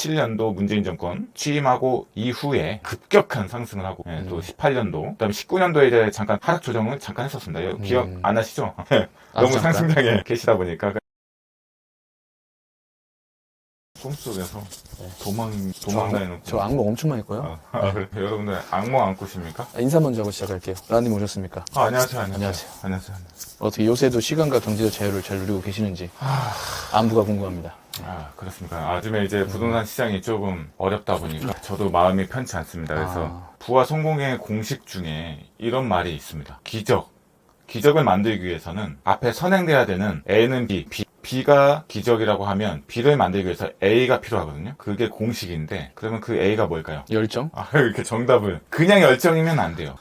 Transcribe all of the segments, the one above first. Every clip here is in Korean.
17년도 문재인 정권 취임하고 이후에 급격한 상승을 하고 또 18년도 그다음에 19년도에 이제 잠깐 하락 조정을 잠깐 했었습니다. 기억 안 하시죠? 너무 잠깐. 상승장에 계시다 보니까 꿈속에서 도망다니는 저 악몽 엄청 많이 꿔요. 그래. 여러분들 악몽 안 꾸십니까? 인사 먼저 하고 시작할게요. 라님 오셨습니까? 안녕하세요. 안녕하세요. 어떻게 요새도 시간과 경제적 자유를 잘 누리고 계시는지 안부가 궁금합니다. 그렇습니까. 요즘에 이제 부동산 시장이 조금 어렵다 보니까 저도 마음이 편치 않습니다. 그래서 부와 성공의 공식 중에 이런 말이 있습니다. 기적을 만들기 위해서는 앞에 선행돼야 되는 A는 B가 기적이라고 하면 B를 만들기 위해서 A가 필요하거든요. 그게 공식인데 그러면 그 A가 뭘까요? 열정? 이렇게 정답을 그냥 열정이면 안 돼요.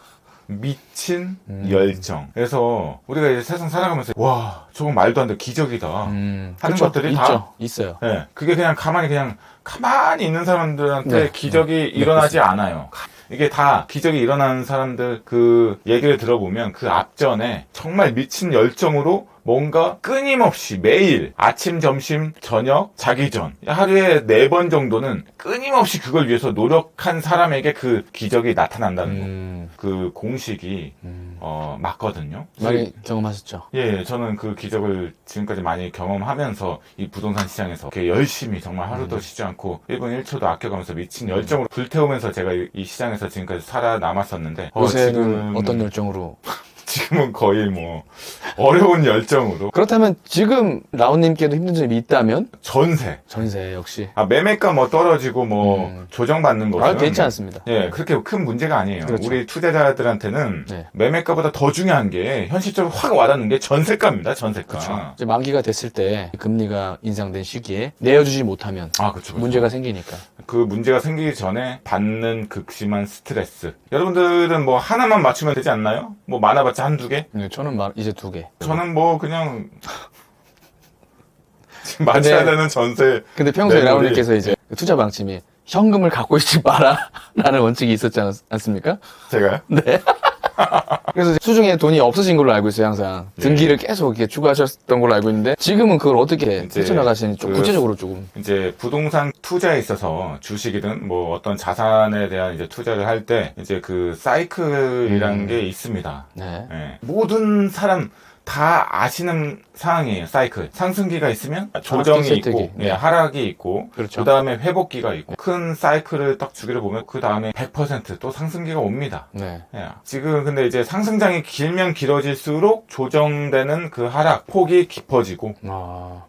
미친 열정. 그래서 우리가 이제 세상 살아가면서 와 저건 말도 안 돼 기적이다 하는 그쵸? 것들이 있어요. 네, 그게 그냥 가만히 있는 사람들한테 기적이 일어나지 않아요. 이게 다 기적이 일어나는 사람들 그 얘기를 들어보면 그 앞전에 정말 미친 열정으로 뭔가 끊임없이 매일 아침, 점심, 저녁, 자기 전 하루에 4번 정도는 끊임없이 그걸 위해서 노력한 사람에게 그 기적이 나타난다는 거. 그 공식이 맞거든요. 많이 경험하셨죠? 예, 저는 그 기적을 지금까지 많이 경험하면서 이 부동산 시장에서 이렇게 열심히 정말 하루도 쉬지 않고 1분 1초도 아껴가면서 미친 열정으로 불태우면서 제가 이 시장에서 지금까지 살아남았었는데 요새는 지금 어떤 열정으로? 지금은 거의 뭐 어려운 열정으로 그렇다면 지금 라온님께도 힘든 점이 있다면? 전세 역시 매매가 뭐 떨어지고 뭐 조정받는 것은 괜찮습니다. 예, 그렇게 큰 문제가 아니에요. 그렇죠. 우리 투자자들한테는 매매가보다 더 중요한 게 현실적으로 확 와닿는 게 전세가입니다. 전세가. 그렇죠. 이제 만기가 됐을 때 금리가 인상된 시기에 내어주지 못하면 그렇죠. 문제가 생기니까. 그 문제가 생기기 전에 받는 극심한 스트레스. 여러분들은 뭐 하나만 맞추면 되지 않나요? 뭐 많아봤자 한두 개? 네, 저는 이제 2개. 저는 뭐 그냥 지금 맞춰야 되는 전세. 근데 평소에 매물이- 라온님께서 이제 투자 방침이 현금을 갖고 있지 마라 라는 원칙이 있었지 않습니까? 제가요? 네. 그래서 수중에 돈이 없으신 걸로 알고 있어요, 항상. 등기를 계속 이렇게 추가하셨던 걸로 알고 있는데, 지금은 그걸 어떻게 헤쳐나가시는지 좀 구체적으로 조금. 이제 부동산 투자에 있어서 주식이든 뭐 어떤 자산에 대한 이제 투자를 할 때 이제 그 사이클이라는 게 있습니다. 네. 예. 모든 사람 다 아시는 상황이에요. 사이클. 상승기가 있으면 조정이 있고, 하락이 있고, 그렇죠. 그 다음에 회복기가 있고, 큰 사이클을 딱 주기를 보면 그 다음에 100% 또 상승기가 옵니다. 네. 예. 지금 근데 이제 상승장이 길면 길어질수록 조정되는 그 하락 폭이 깊어지고,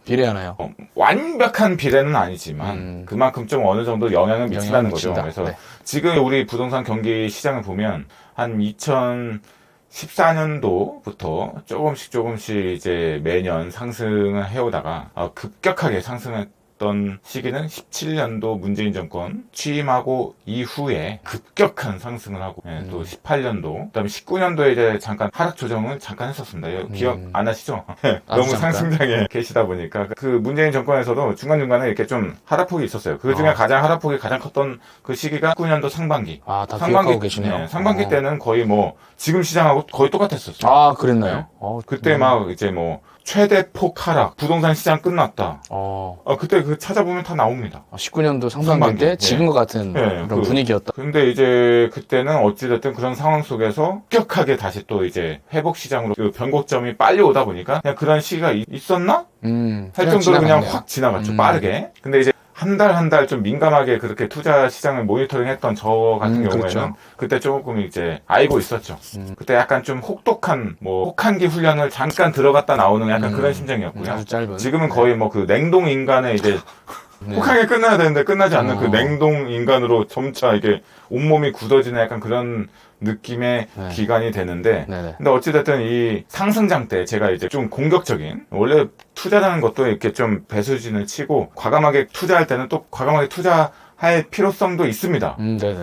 비례하나요? 완벽한 비례는 아니지만 그만큼 좀 어느 정도 영향을 미친다는 거죠. 그래서 지금 우리 부동산 경기 시장을 보면 한 2014년도부터 조금씩 이제 매년 상승을 해오다가 급격하게 상승했던 시기는 17년도 문재인 정권 취임하고 이후에 급격한 상승을 하고 또 18년도 그다음에 19년도에 이제 잠깐 하락 조정을 잠깐 했었습니다. 기억 안 하시죠? 너무 상승장에 계시다 보니까 그 문재인 정권에서도 중간중간에 이렇게 좀 하락폭이 있었어요. 그 중에 하락폭이 가장 컸던 그 시기가 19년도 상반기. 다 기억하고 계시네요. 상반기 때는 거의 뭐 지금 시장하고 거의 똑같았었어요. 그랬나요? 그때 막 이제 뭐 최대 폭 하락, 부동산 시장 끝났다. 그때 그 찾아보면 다 나옵니다. 19년도 상반기 때 지금과 같은 그런 분위기였다. 근데 이제 그때는 어찌됐든 그런 상황 속에서 급격하게 다시 또 이제 회복 시장으로 그 변곡점이 빨리 오다 보니까 그냥 그런 시기가 있었나? 할 정도로 그냥 확 지나갔죠. 빠르게. 근데 이제 한 달 좀 민감하게 그렇게 투자 시장을 모니터링 했던 저 같은 경우에는 그렇죠. 그때 조금 이제 알고 있었죠. 그때 약간 좀 혹한기 훈련을 잠깐 들어갔다 나오는 약간 그런 심정이었고요. 아주 짧은. 지금은 거의 뭐 그 냉동 인간의 이제 혹하게 끝나야 되는데 끝나지 않는 그 냉동 인간으로 점차 이게 온몸이 굳어지는 약간 그런 느낌의 기간이 되는데 근데 어찌됐든 이 상승장 때 제가 이제 좀 공격적인 원래 투자라는 것도 이렇게 좀 배수진을 치고 과감하게 투자할 때는 또 과감하게 투자할 필요성도 있습니다.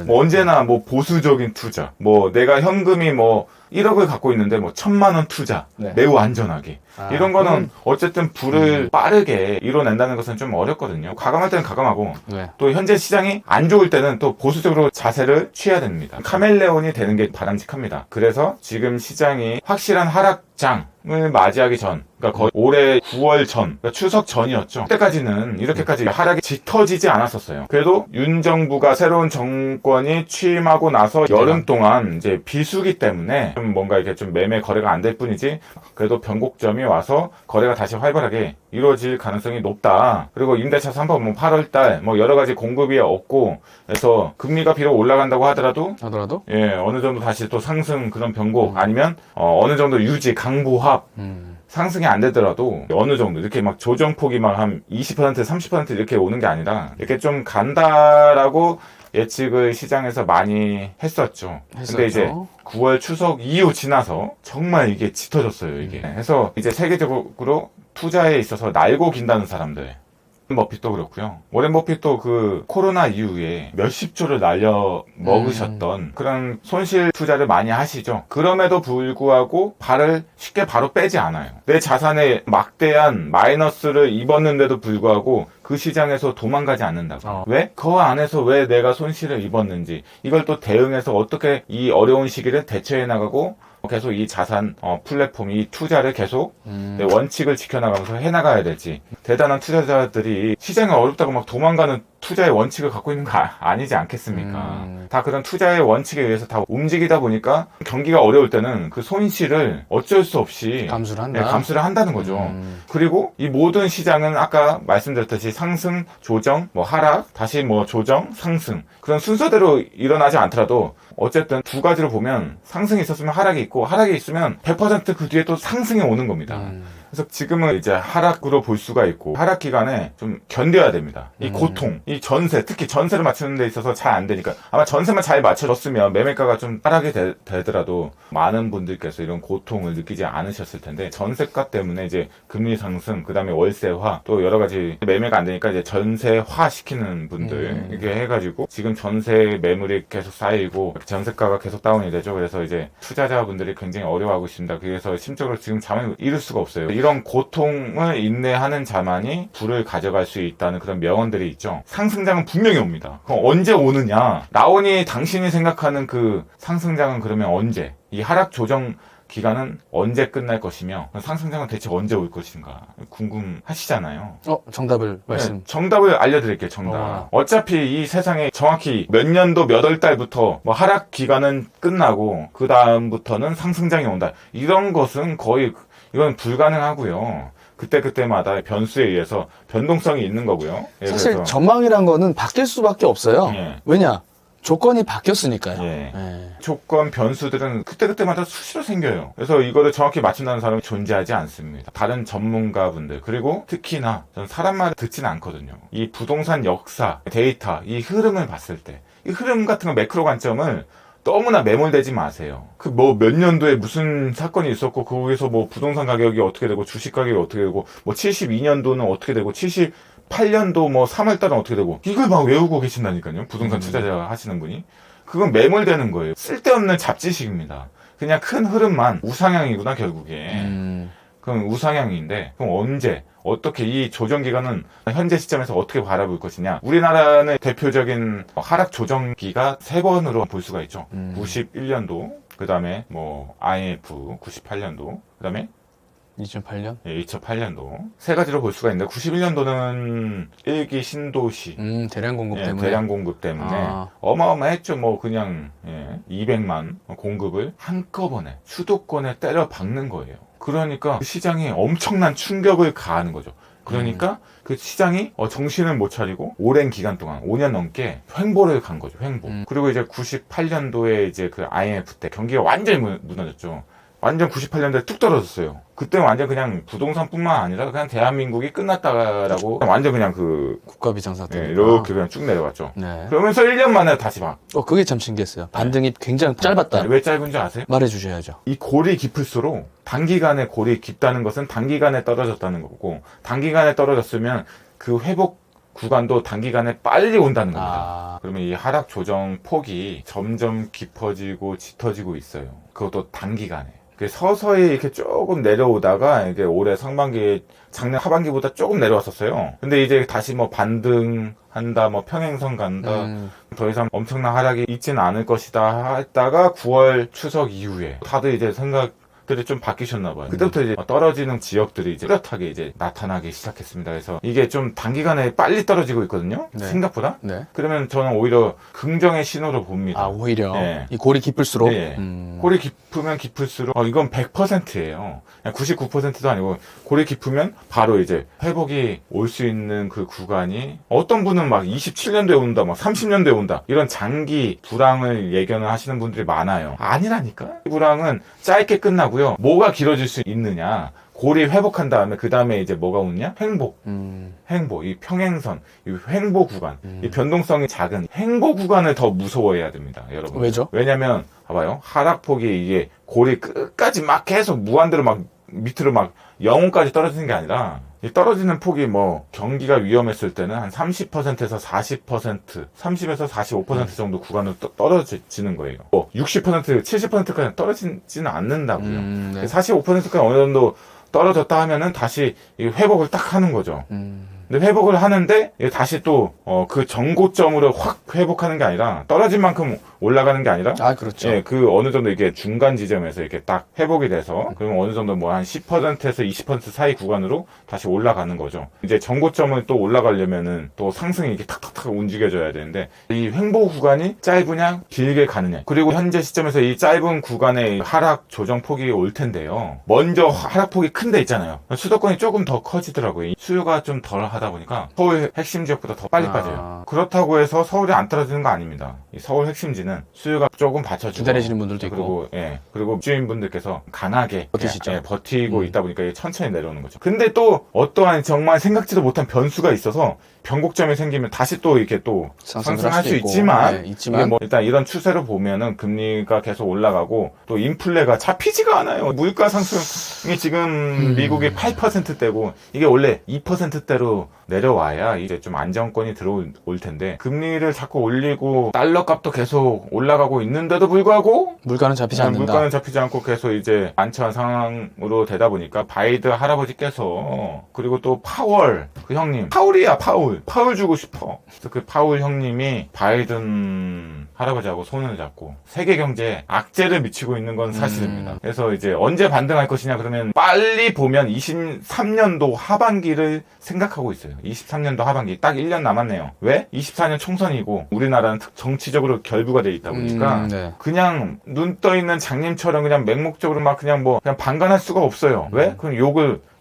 뭐 언제나 뭐 보수적인 투자 뭐 내가 현금이 뭐 1억을 갖고 있는데 뭐 1,000만 원 투자 매우 안전하게 이런 거는 어쨌든 불을 빠르게 이뤄낸다는 것은 좀 어렵거든요. 과감할 때는 과감하고 또 현재 시장이 안 좋을 때는 또 보수적으로 자세를 취해야 됩니다. 카멜레온이 되는 게 바람직합니다. 그래서 지금 시장이 확실한 하락장 맞이하기 전, 그러니까 거의 올해 9월 전, 그러니까 추석 전이었죠. 그때까지는 이렇게까지 하락이 짙어지지 않았었어요. 그래도 윤 정부가 새로운 정권이 취임하고 나서 여름 동안 이제 비수기 때문에 좀 뭔가 이렇게 좀 매매 거래가 안 될 뿐이지, 그래도 변곡점이 와서 거래가 다시 활발하게 이루어질 가능성이 높다. 그리고 임대차 3법 뭐 8월달 뭐 여러 가지 공급이 없고, 그래서 금리가 비록 올라간다고 하더라도 예, 어느 정도 다시 또 상승 그런 변곡 아니면 어느 정도 유지 강보합 상승이 안 되더라도 어느 정도 이렇게 막 조정폭이 막 한 20% 30% 이렇게 오는 게 아니라 이렇게 좀 간다라고 예측을 시장에서 많이 했었죠. 근데 이제 9월 추석 이후 지나서 정말 이게 짙어졌어요, 이게. 해서 이제 세계적으로 투자에 있어서 날고 긴다는 사람들. 워렌 버핏도 그렇고요. 워렌 버핏도 그 코로나 이후에 몇십 조를 날려 먹으셨던 그런 손실 투자를 많이 하시죠. 그럼에도 불구하고 발을 쉽게 바로 빼지 않아요. 내 자산에 막대한 마이너스를 입었는데도 불구하고 그 시장에서 도망가지 않는다고. 왜? 그 안에서 왜 내가 손실을 입었는지 이걸 또 대응해서 어떻게 이 어려운 시기를 대처해 나가고 계속 이 자산 플랫폼, 이 투자를 계속 내 원칙을 지켜나가면서 해나가야 될지. 대단한 투자자들이 시장이 어렵다고 막 도망가는 투자의 원칙을 갖고 있는 거 아니지 않겠습니까? 다 그런 투자의 원칙에 의해서 다 움직이다 보니까 경기가 어려울 때는 그 손실을 어쩔 수 없이 감수를 한다. 네, 감수를 한다는 거죠. 그리고 이 모든 시장은 아까 말씀드렸듯이 상승, 조정, 뭐 하락, 다시 뭐 조정, 상승 그런 순서대로 일어나지 않더라도 어쨌든 두 가지로 보면 상승이 있었으면 하락이 있고 하락이 있으면 100% 그 뒤에 또 상승이 오는 겁니다. 그래서 지금은 이제 하락으로 볼 수가 있고 하락 기간에 좀 견뎌야 됩니다. 이 고통, 이 전세, 특히 전세를 맞추는 데 있어서 잘 안 되니까 아마 전세만 잘 맞춰줬으면 매매가가 좀 하락이 되더라도 많은 분들께서 이런 고통을 느끼지 않으셨을 텐데 전세가 때문에 이제 금리 상승, 그 다음에 월세화 또 여러 가지 매매가 안 되니까 이제 전세화 시키는 분들 이렇게 해가지고 지금 전세 매물이 계속 쌓이고 전세가가 계속 다운이 되죠. 그래서 이제 투자자분들이 굉장히 어려워하고 있습니다. 그래서 심적으로 지금 잠을 이룰 수가 없어요. 이런 고통을 인내하는 자만이 부를 가져갈 수 있다는 그런 명언들이 있죠. 상승장은 분명히 옵니다. 그럼 언제 오느냐? 나오니 당신이 생각하는 그 상승장은 그러면 언제? 이 하락 조정 기간은 언제 끝날 것이며 상승장은 대체 언제 올 것인가 궁금하시잖아요. 정답을 말씀. 네, 정답을 알려드릴게요. 정답. 어차피 이 세상에 정확히 몇 년도 몇 월 달부터 뭐 하락 기간은 끝나고 그 다음부터는 상승장이 온다. 이런 것은 거의 이건 불가능하고요. 그때마다 변수에 의해서 변동성이 있는 거고요. 사실 그래서. 전망이란 거는 바뀔 수밖에 없어요. 예. 왜냐? 조건이 바뀌었으니까요. 예. 조건 변수들은 그때마다 수시로 생겨요. 그래서 이거를 정확히 맞춘다는 사람이 존재하지 않습니다. 다른 전문가분들 그리고 특히나 저는 사람 말을 듣지는 않거든요. 이 부동산 역사, 데이터, 이 흐름을 봤을 때 이 흐름 같은 거 매크로 관점을 너무나 매몰되지 마세요. 그 뭐 몇 년도에 무슨 사건이 있었고 거기서 뭐 부동산 가격이 어떻게 되고 주식 가격이 어떻게 되고 뭐 72년도는 어떻게 되고 78년도 뭐 3월달은 어떻게 되고 이걸 막 외우고 계신다니까요. 부동산 투자자 하시는 분이. 그건 매몰되는 거예요. 쓸데없는 잡지식입니다. 그냥 큰 흐름만 우상향이구나 결국에. 그럼 우상향인데 그럼 언제 어떻게 이 조정 기간은 현재 시점에서 어떻게 바라볼 것이냐. 우리나라는 대표적인 하락 조정기가 3번으로 볼 수가 있죠. 91년도 그 다음에 뭐 IMF 98년도 그 다음에 2008년? 예, 2008년도 세 가지로 볼 수가 있는데 91년도는 1기 신도시 대량 공급 예, 때문에 대량 공급 때문에 어마어마했죠. 뭐 그냥 200만 공급을 한꺼번에 수도권에 때려 박는 거예요. 그러니까 그 시장에 엄청난 충격을 가하는 거죠. 그러니까 그 시장이 정신을 못 차리고 오랜 기간 동안 5년 넘게 횡보를 간 거죠. 횡보. 그리고 이제 98년도에 이제 그 IMF 때 경기가 완전히 무너졌죠. 완전 98년도에 뚝 떨어졌어요. 그때는 완전 그냥 부동산뿐만 아니라 그냥 대한민국이 끝났다라고 완전 그냥 그 국가 비상사태 이렇게 그냥 쭉 내려갔죠. 네. 그러면서 1년 만에 다시 막 그게 참 신기했어요. 반등이 굉장히 짧았다. 왜 짧은지 아세요? 말해주셔야죠. 이 골이 깊을수록 단기간에 골이 깊다는 것은 단기간에 떨어졌다는 거고 단기간에 떨어졌으면 그 회복 구간도 단기간에 빨리 온다는 겁니다. 그러면 이 하락 조정 폭이 점점 깊어지고 짙어지고 있어요. 그것도 단기간에. 서서히 이렇게 조금 내려오다가 이게 올해 상반기, 작년 하반기보다 조금 내려왔었어요. 근데 이제 다시 뭐 반등한다, 뭐 평행선 간다, 더 이상 엄청난 하락이 있지는 않을 것이다 했다가 9월 추석 이후에 다들 이제 지역들이 좀 바뀌셨나 봐요. 그때부터 이제 떨어지는 지역들이 이제 뚜렷하게 이제 나타나기 시작했습니다. 그래서 이게 좀 단기간에 빨리 떨어지고 있거든요. 네. 생각보다. 네. 그러면 저는 오히려 긍정의 신호로 봅니다. 아, 오히려 네. 이 골이 깊을수록. 네. 골이 깊으면 깊을수록 이건 100%예요. 99%도 아니고 골이 깊으면 바로 이제 회복이 올 수 있는 그 구간이 어떤 분은 막 27년도에 온다, 막 30년도에 온다 이런 장기 불황을 예견을 하시는 분들이 많아요. 아니라니까. 이 불황은 짧게 끝나고요. 뭐가 길어질 수 있느냐? 골이 회복한 다음에 그 다음에 이제 뭐가 오느냐? 횡복. 횡보, 이 평행선, 이 횡보 구간, 이 변동성이 작은 횡보 구간을 더 무서워해야 됩니다, 여러분. 왜죠? 왜냐면 봐봐요, 하락폭이 이게 골이 끝까지 막 계속 무한대로 막 밑으로 막 영혼까지 떨어지는 게 아니라 이 떨어지는 폭이 뭐 경기가 위험했을 때는 한 30%에서 40%, 30에서 45% 정도 구간으로 떨어지는 거예요. 뭐 60%, 70%까지 떨어지지는 않는다고요. 네. 45%까지 어느 정도 떨어졌다 하면은 다시 회복을 딱 하는 거죠. 근데 회복을 하는데 다시 또 그 전고점으로 확 회복하는 게 아니라 떨어진 만큼 올라가는 게 아니라 아, 그렇죠. 예, 그 어느 정도 이게 중간 지점에서 이렇게 딱 회복이 돼서 그러면 어느 정도 뭐 한 10%에서 20% 사이 구간으로 다시 올라가는 거죠. 이제 전고점을 또 올라가려면은 또 상승이 이렇게 탁탁탁 움직여져야 되는데 이 횡보 구간이 짧으냐 길게 가느냐 그리고 현재 시점에서 이 짧은 구간의 하락 조정 폭이 올 텐데요. 먼저 하락폭이 큰 데 있잖아요. 수도권이 조금 더 커지더라고요. 수요가 좀 덜 하다 보니까 서울 핵심 지역보다 더 빨리 빠져요. 그렇다고 해서 서울이 안 떨어지는 거 아닙니다. 이 서울 핵심지는 수요가 조금 받쳐주고 기다리시는 분들도 있고. 그리고 입주인분들께서 강하게 버티시죠. 버티고 있다 보니까 이게 천천히 내려오는 거죠. 근데 또 어떠한 정말 생각지도 못한 변수가 있어서 변곡점이 생기면 다시 또 이렇게 또 상승할 수 있지만, 이게 뭐 일단 이런 추세로 보면은 금리가 계속 올라가고 또 인플레가 잡히지가 않아요. 물가 상승이 지금 미국이 8%대고 이게 원래 2%대로 내려와야 이제 좀 안정권이 들어올 텐데 금리를 자꾸 올리고 달러 값도 계속 올라가고 있는데도 불구하고 물가는 잡히지 않는다. 물가는 잡히지 않고 계속 이제 안처한 상황으로 되다 보니까 바이드 할아버지께서 그리고 또 파월 그 형님 파울이야 파울 주고 싶어. 그래서 그 파울 형님이 바이든 할아버지하고 손을 잡고 세계 경제에 악재를 미치고 있는 건 사실입니다. 그래서 이제 언제 반등할 것이냐 그러면 빨리 보면 23년도 하반기를 생각하고 있어요. 23년도 하반기 딱 1년 남았네요. 왜? 24년 총선이고 우리나라는 정치적으로 결부가 돼 있다 보니까 네. 그냥 눈 떠 있는 장님처럼 그냥 맹목적으로 막 그냥 방관할 수가 없어요. 왜? 그럼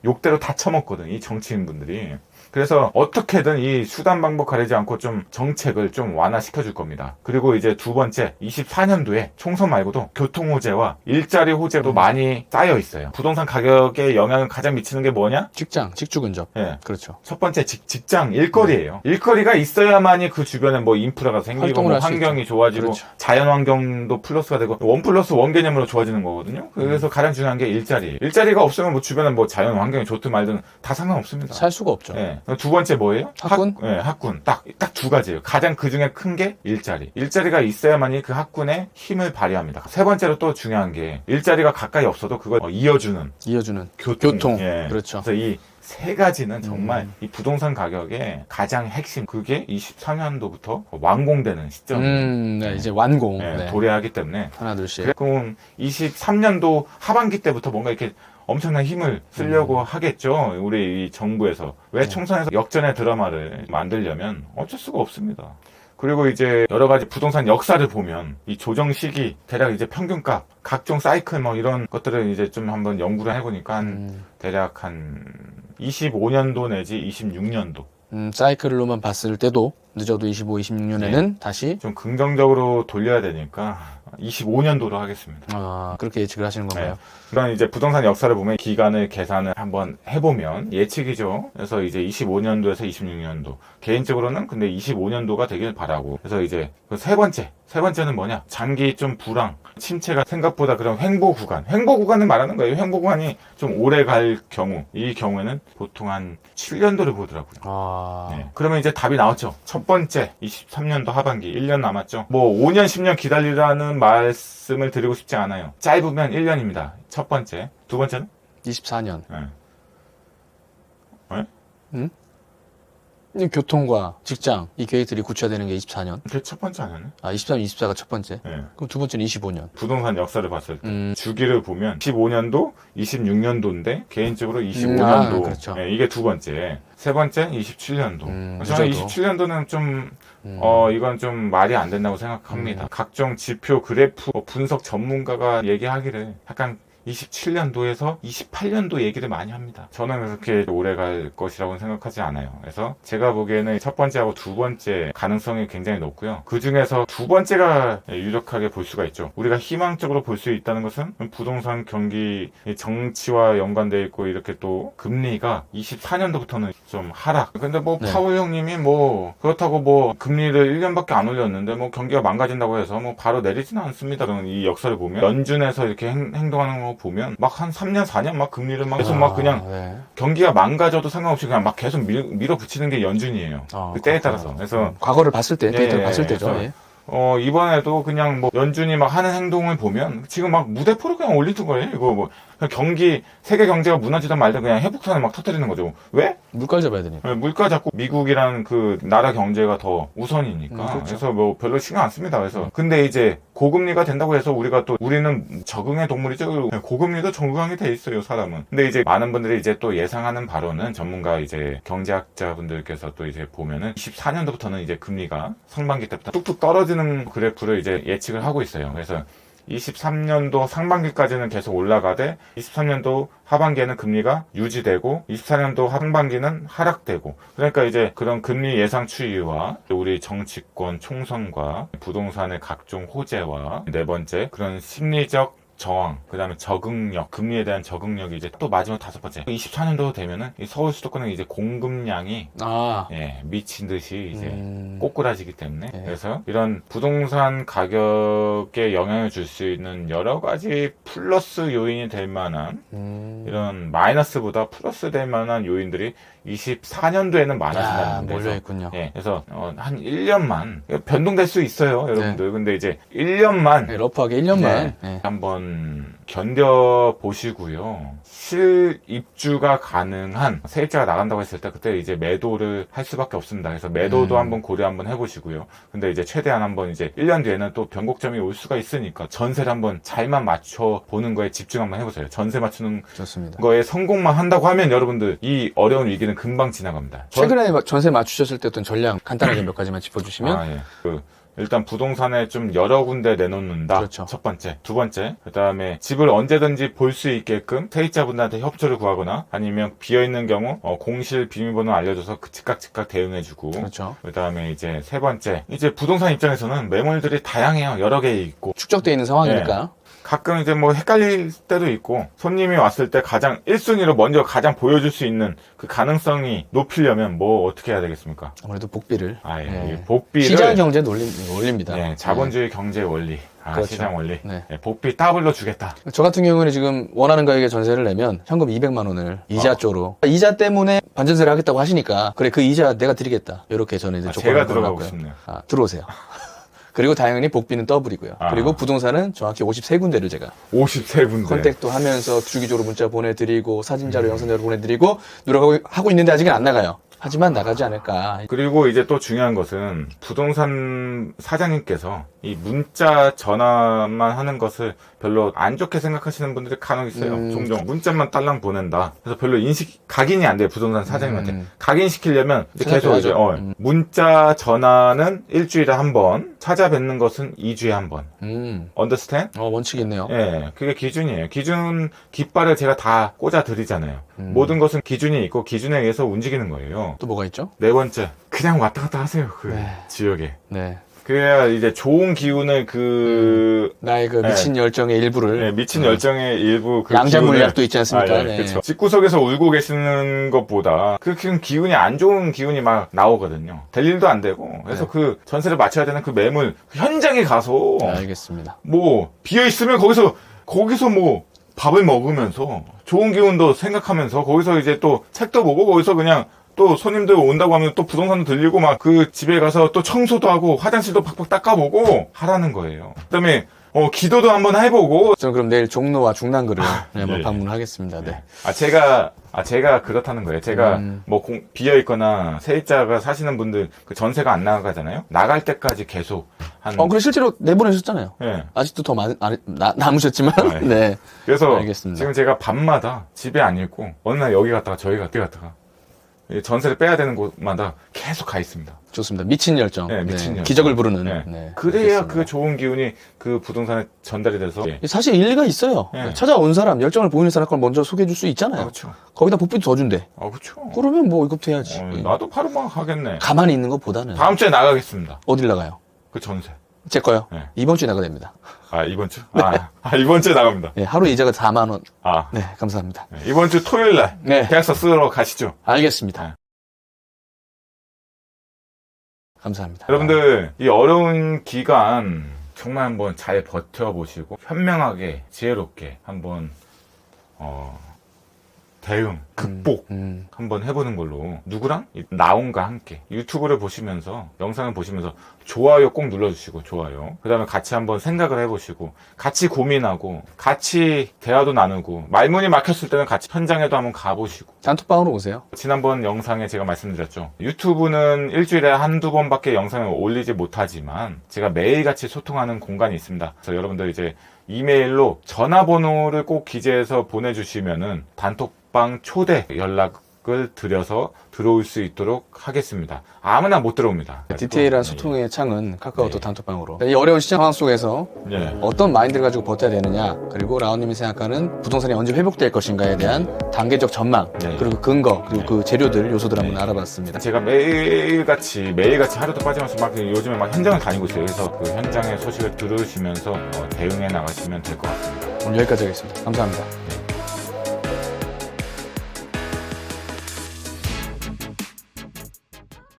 욕대로 다 처먹거든, 이 정치인분들이. 그래서 어떻게든 이 수단 방법 가리지 않고 좀 정책을 좀 완화시켜 줄 겁니다. 그리고 이제 두 번째 24년도에 총선 말고도 교통 호재와 일자리 호재도 많이 쌓여 있어요. 부동산 가격에 영향을 가장 미치는 게 뭐냐? 직주 근접. 예. 그렇죠. 첫 번째 직장 일거리예요. 일거리가 있어야만이 그 주변에 뭐 인프라가 생기고 뭐 환경이 좋아지고 그렇죠. 자연 환경도 플러스가 되고 1+1 개념으로 좋아지는 거거든요. 그래서 가장 중요한 게 일자리. 일자리가 없으면 뭐 주변에 뭐 자연 환경이 좋든 말든 다 상관없습니다. 살 수가 없죠. 예. 두 번째 뭐예요? 학군? 학군. 딱 두 가지예요. 가장 그 중에 큰 게 일자리. 일자리가 있어야만이 그 학군의 힘을 발휘합니다. 세 번째로 또 중요한 게 일자리가 가까이 없어도 그걸 이어주는 교통. 예. 그렇죠. 그래서 이 세 가지는 정말 이 부동산 가격의 가장 핵심. 그게 23년도부터 완공되는 시점입니다. 네, 이제 완공. 예, 네. 도래하기 때문에. 하나 둘씩. 그럼 23년도 하반기 때부터 뭔가 이렇게 엄청난 힘을 쓰려고 하겠죠. 우리 이 정부에서. 왜 총선에서 역전의 드라마를 만들려면 어쩔 수가 없습니다. 그리고 이제 여러 가지 부동산 역사를 보면 이 조정 시기, 대략 이제 평균값, 각종 사이클 뭐 이런 것들을 이제 좀 한번 연구를 해보니까 대략 한 25년도 내지 26년도. 사이클로만 봤을 때도 늦어도 25, 26년에는 다시 좀 긍정적으로 돌려야 되니까 25년도로 하겠습니다. 그렇게 예측을 하시는 건가요? 그런 이제 부동산 역사를 보면 기간을 계산을 한번 해보면 예측이죠. 그래서 이제 25년도에서 26년도. 개인적으로는 근데 25년도가 되길 바라고. 그래서 이제 그 세 번째는 뭐냐? 장기 좀 불황, 침체가 생각보다 그런 횡보 구간을 말하는 거예요. 횡보 구간이 좀 오래 갈 경우, 이 경우에는 보통 한 7년도를 보더라고요. 네. 그러면 이제 답이 나왔죠. 첫 번째, 23년도 하반기, 1년 남았죠. 뭐 5년, 10년 기다리라는 말씀을 드리고 싶지 않아요. 짧으면 1년입니다. 첫 번째. 두 번째는? 24년. 네. 네? 응? 이 교통과 직장 이 계획들이 구체화되는 게 24년. 그게 첫 번째 아니었네? 23, 24가 첫 번째. 네. 그럼 두 번째는 25년. 부동산 역사를 봤을 때 주기를 보면 15년도, 26년도인데 개인적으로 25년도 아, 그렇죠. 네, 이게 두 번째. 세 번째 27년도. 저는 늦어도. 27년도는 좀 이건 좀 말이 안 된다고 생각합니다. 각종 지표, 그래프, 분석 전문가가 얘기하기를 약간 27년도에서 28년도 얘기를 많이 합니다. 저는 그렇게 오래 갈 것이라고 생각하지 않아요. 그래서 제가 보기에는 첫 번째하고 두 번째 가능성이 굉장히 높고요. 그 중에서 두 번째가 유력하게 볼 수가 있죠. 우리가 희망적으로 볼 수 있다는 것은 부동산 경기 정치와 연관되어 있고 이렇게 또 금리가 24년도부터는 좀 하락. 근데 뭐 네. 파월 형님이 뭐 그렇다고 뭐 금리를 1년밖에 안 올렸는데 뭐 경기가 망가진다고 해서 뭐 바로 내리지는 않습니다. 그럼 이 역사를 보면 연준에서 이렇게 행동하는 거 보면 막 한 3년, 4년 막 금리를 막 계속 막 그냥 네. 경기가 망가져도 상관없이 그냥 막 계속 밀어붙이는 게 연준이에요. 그 때에 따라서. 그래서 과거를 봤을 때, 데이터를 예, 봤을 때죠. 그래서 예. 이번에도 그냥 뭐 연준이 막 하는 행동을 보면 지금 막 무대포로 그냥 올리는 거예요. 이거 뭐 그냥 경기 세계 경제가 무너지든 말든 그냥 회복선을 막 터뜨리는 거죠. 왜? 물가 잡아야 되니까. 물가 잡고 미국이라는 그 나라 경제가 더 우선이니까. 그렇죠. 그래서 뭐 별로 신경 안 씁니다. 그래서 근데 이제 고금리가 된다고 해서 우리는 적응의 동물이죠. 고금리도 적응하게 돼 있어요, 사람은. 근데 이제 많은 분들이 이제 또 예상하는 바로는 전문가 이제 경제학자분들께서 또 이제 보면은 24년도부터는 이제 금리가 상반기 때부터 뚝뚝 떨어지는 그래프를 이제 예측을 하고 있어요. 그래서 23년도 상반기까지는 계속 올라가되 23년도 하반기에는 금리가 유지되고 24년도 하반기는 하락되고 그러니까 이제 그런 금리 예상 추이와 우리 정치권 총선과 부동산의 각종 호재와 네 번째 그런 심리적 저항, 그 다음에 적응력, 금리에 대한 적응력이 이제 또 마지막 다섯 번째. 24년도 되면은 이 서울 수도권은 이제 공급량이 미친 듯이 이제 꼬꾸라지기 때문에 그래서 이런 부동산 가격에 영향을 줄 수 있는 여러 가지 플러스 요인이 될 만한 이런 마이너스보다 플러스 될 만한 요인들이 24년도에는 많아진다는 거예요. 몰려있군요. 그래서 한 1년만 변동될 수 있어요, 여러분들. 근데 이제 1년만 러프하게 1년만 한번 견뎌보시고요. 실입주가 가능한 세입자가 나간다고 했을 때 그때 이제 매도를 할 수밖에 없습니다. 그래서 매도도 한번 고려 한번 해보시고요. 근데 이제 최대한 한번 이제 1년 뒤에는 또 변곡점이 올 수가 있으니까 전세를 한번 잘만 맞춰보는 거에 집중 한번 해보세요. 전세 맞추는 좋습니다. 거에 성공만 한다고 하면 여러분들 이 어려운 위기는 금방 지나갑니다. 최근에 전세 맞추셨을 때 어떤 전략 간단하게 몇 가지만 짚어주시면 일단 부동산에 좀 여러 군데 내놓는다. 그렇죠. 첫 번째. 두 번째. 그 다음에 집을 언제든지 볼 수 있게끔 세입자분들한테 협조를 구하거나 아니면 비어있는 경우 공실 비밀번호 알려줘서 즉각 대응해주고. 그렇죠. 그 다음에 이제 세 번째. 이제 부동산 입장에서는 매물들이 다양해요. 여러 개 있고. 축적되어 있는 상황이니까. 가끔 이제 뭐 헷갈릴 때도 있고 손님이 왔을 때 가장 1순위로 먼저 가장 보여줄 수 있는 그 가능성이 높이려면 뭐 어떻게 해야 되겠습니까? 아무래도 복비를. 이 복비를 시장 경제 논리입니다. 자본주의 경제 원리. 그렇죠. 시장 원리. 네. 복비 더블로 주겠다. 저 같은 경우는 지금 원하는 가격에 전세를 내면 현금 200만 원을 이자 쪽으로. 이자 때문에 반전세를 하겠다고 하시니까 그래 그 이자 내가 드리겠다. 이렇게 저는 이제 조건을 제가 들어가고 걸어놨고요. 싶네요. 들어오세요. 그리고 당연히 복비는 더블이고요. 그리고 부동산은 정확히 53군데를 제가 53군데 컨택도 하면서 주기적으로 문자 보내드리고 사진자료 영상자료 보내드리고 노력하고 있는데 아직은 안 나가요. 하지만 나가지 않을까. 그리고 이제 또 중요한 것은 부동산 사장님께서 이 문자 전화만 하는 것을 별로 안 좋게 생각하시는 분들이 간혹 있어요. 종종 문자만 딸랑 보낸다. 그래서 별로 각인이 안 돼요. 부동산 사장님한테. 각인시키려면 계속 이제 문자 전화는 일주일에 한 번, 찾아뵙는 것은 2주에 한 번. understand? 원칙이 있네요. 예, 그게 기준이에요. 기준 깃발을 제가 다 꽂아 드리잖아요. 모든 것은 기준이 있고 기준에 의해서 움직이는 거예요. 또 뭐가 있죠? 네 번째, 그냥 왔다 갔다 하세요. 지역에. 네. 그래야 이제 좋은 기운을 나의 그 미친 열정의 일부를. 미친 열정의 일부 양자 물약도 있지 않습니까? 그렇죠. 집구석에서 울고 계시는 것보다 그 기운이 안 좋은 기운이 막 나오거든요. 될 일도 안 되고. 그래서 그 전세를 맞춰야 되는 그 매물 현장에 가서 알겠습니다. 뭐 비어 있으면 거기서 뭐 밥을 먹으면서 좋은 기운도 생각하면서 거기서 이제 또 책도 보고 거기서 그냥 또 손님들 온다고 하면 또 부동산도 들리고 막 그 집에 가서 또 청소도 하고 화장실도 팍팍 닦아보고 하라는 거예요. 그다음에 기도도 한번 해보고. 저는 그럼 내일 종로와 중랑구를 한번 예. 방문하겠습니다. 네. 제가 그렇다는 거예요. 제가 비어있거나 세입자가 사시는 분들 그 전세가 안 나가잖아요. 나갈 때까지 계속 그래 실제로 내보내셨잖아요. 네. 아직도 더 남으셨지만. 네. 네. 그래서 알겠습니다. 지금 제가 밤마다 집에 안 있고 어느 날 여기 갔다가 저기 갔다가 전세를 빼야 되는 곳마다 계속 가 있습니다. 좋습니다. 미친 열정. 네, 미친 열정. 기적을 부르는. 네. 네. 그래야 알겠습니다. 그 좋은 기운이 그 부동산에 전달이 돼서. 사실 일리가 있어요. 네. 찾아온 사람, 열정을 보이는 사람 걸 먼저 소개해 줄 수 있잖아요. 그렇죠. 거기다 복비도 더 준대. 그렇죠. 그러면 뭐 이것도 해야지. 나도 바로 막 하겠네. 가만히 있는 것보다는. 다음 주에 나가겠습니다. 어딜 나가요? 그 전세. 제 거요? 네. 이번 주에 나가야 됩니다. 이번 주? 이번 주에 나갑니다. 네, 하루 이자가 4만 원. 아. 네, 감사합니다. 네, 이번 주 토요일 날. 네. 계약서 쓰러 가시죠. 알겠습니다. 네. 감사합니다. 여러분들, 이 어려운 기간 정말 한번 잘 버텨보시고, 현명하게, 지혜롭게 한번, 대응, 극복 한번 해보는 걸로 누구랑? 나온과 함께 유튜브를 보시면서 영상을 보시면서 좋아요 꼭 눌러주시고 좋아요 그 다음에 같이 한번 생각을 해보시고 같이 고민하고 같이 대화도 나누고 말문이 막혔을 때는 같이 현장에도 한번 가보시고 단톡방으로 오세요. 지난번 영상에 제가 말씀드렸죠. 유튜브는 일주일에 한두 번밖에 영상을 올리지 못하지만 제가 매일같이 소통하는 공간이 있습니다. 그래서 여러분들 이제 이메일로 전화번호를 꼭 기재해서 보내주시면은 단톡방 초대 연락을 드려서 들어올 수 있도록 하겠습니다. 아무나 못 들어옵니다. 디테일한 소통의 창은 카카오톡 단톡방으로. 이 어려운 시장 상황 속에서 어떤 마인드를 가지고 버텨야 되느냐, 그리고 라온님이 생각하는 부동산이 언제 회복될 것인가에 대한 단계적 전망, 그리고 근거, 그리고 그 재료들, 요소들 한번 알아봤습니다. 제가 매일같이 하루도 빠짐없이 막 요즘에 막 현장을 다니고 있어요. 그래서 그 현장의 소식을 들으시면서 대응해 나가시면 될 것 같습니다. 오늘 여기까지 하겠습니다. 감사합니다.